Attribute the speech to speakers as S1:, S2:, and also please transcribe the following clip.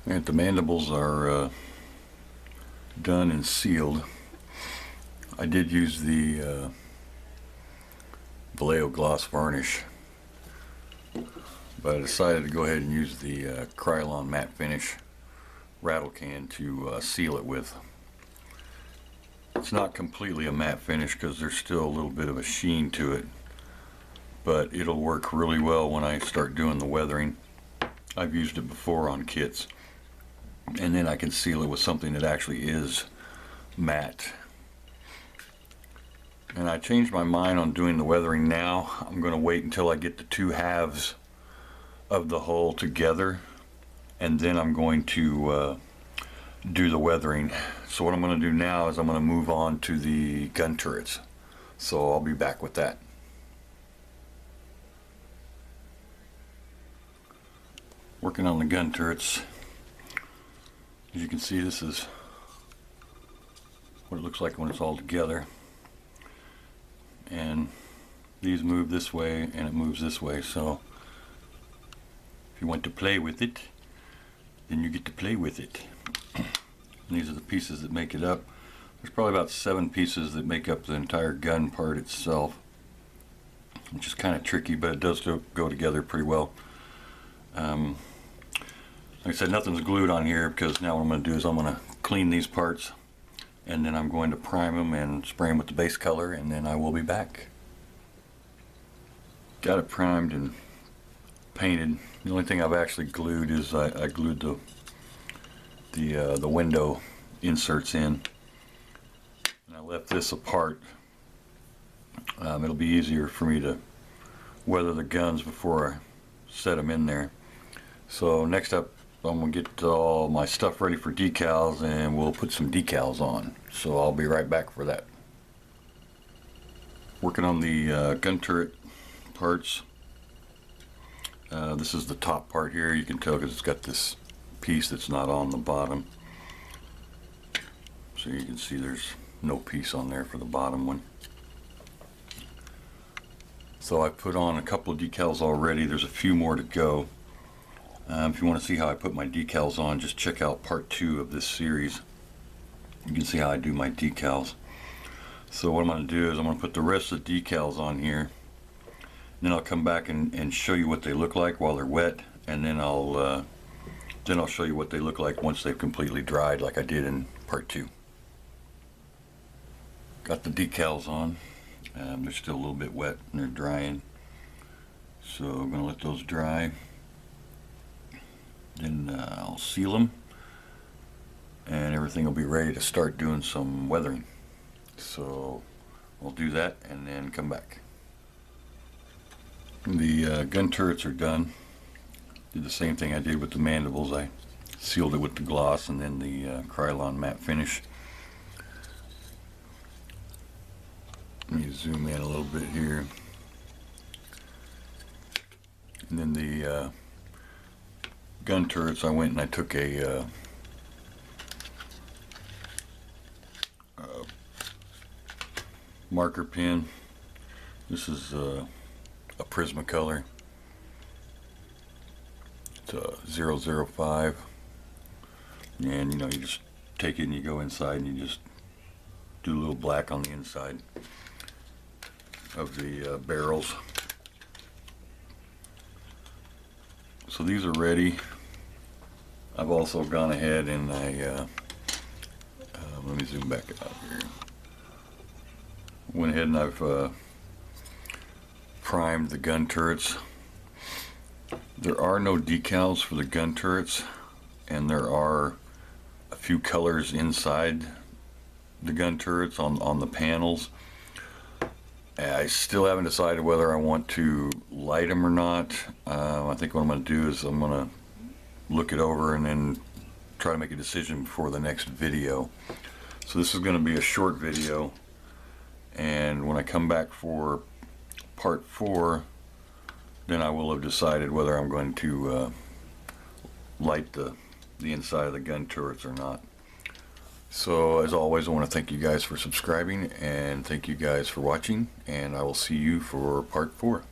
S1: And the mandibles are done and sealed. I did use the Vallejo gloss varnish, but I decided to go ahead and use the Krylon matte finish rattle can to seal it with. It's not completely a matte finish because there's still a little bit of a sheen to it, but it'll work really well when I start doing the weathering. I've used it before on kits, and then I can seal it with something that actually is matte. And I changed my mind on doing the weathering now. I'm going to wait until I get the two halves of the hull together, and then I'm going to do the weathering. So what I'm going to do now is I'm going to move on to the gun turrets. So I'll be back with that. Working on the gun turrets. As you can see, this is what it looks like when it's all together. And these move this way and it moves this way, so if you want to play with it, then you get to play with it. And these are the pieces that make it up. There's probably about 7 pieces that make up the entire gun part itself, which is kind of tricky, but it does go together pretty well. Like I said, nothing's glued on here because now what I'm going to do is I'm going to clean these parts, and then I'm going to prime them and spray them with the base color, and then I will be back. Got it primed and painted. The only thing I've actually glued is I glued the window inserts in, and I left this apart. It'll be easier for me to weather the guns before I set them in there. So next up, I'm going to get all my stuff ready for decals, and we'll put some decals on. So I'll be right back for that. Working on the gun turret parts. This is the top part here. You can tell because it's got this piece that's not on the bottom. So you can see there's no piece on there for the bottom one. So I put on a couple of decals already. There's a few more to go. If you want to see how I put my decals on, just check out part 2 of this series. You can see how I do my decals. So what I'm going to do is I'm going to put the rest of the decals on here. Then I'll come back and show you what they look like while they're wet, and then I'll show you what they look like once they've completely dried, like I did in part 2. Got the decals on. They're still a little bit wet and they're drying. So I'm going to let those dry. Then I'll seal them, and everything will be ready to start doing some weathering. So I'll do that and then come back. The gun turrets are done. Did the same thing I did with the mandibles. I sealed it with the gloss and then the Krylon matte finish. Let me zoom in a little bit here. And then the gun turrets, I went and I took a marker pen. This is a Prismacolor. It's a 005, and you know, you just take it and you go inside and you just do a little black on the inside of the barrels. So these are ready. I've also gone ahead and I let me zoom back out here. Went ahead and I've primed the gun turrets. There are no decals for the gun turrets, and there are a few colors inside the gun turrets on the panels. I still haven't decided whether I want to light them or not. I think what I'm going to do is I'm going to look it over and then try to make a decision before the next video. So this is going to be a short video, and when I come back for part 4, then I will have decided whether I'm going to light the inside of the gun turrets or not. So as always, I want to thank you guys for subscribing, and thank you guys for watching, and I will see you for part 4.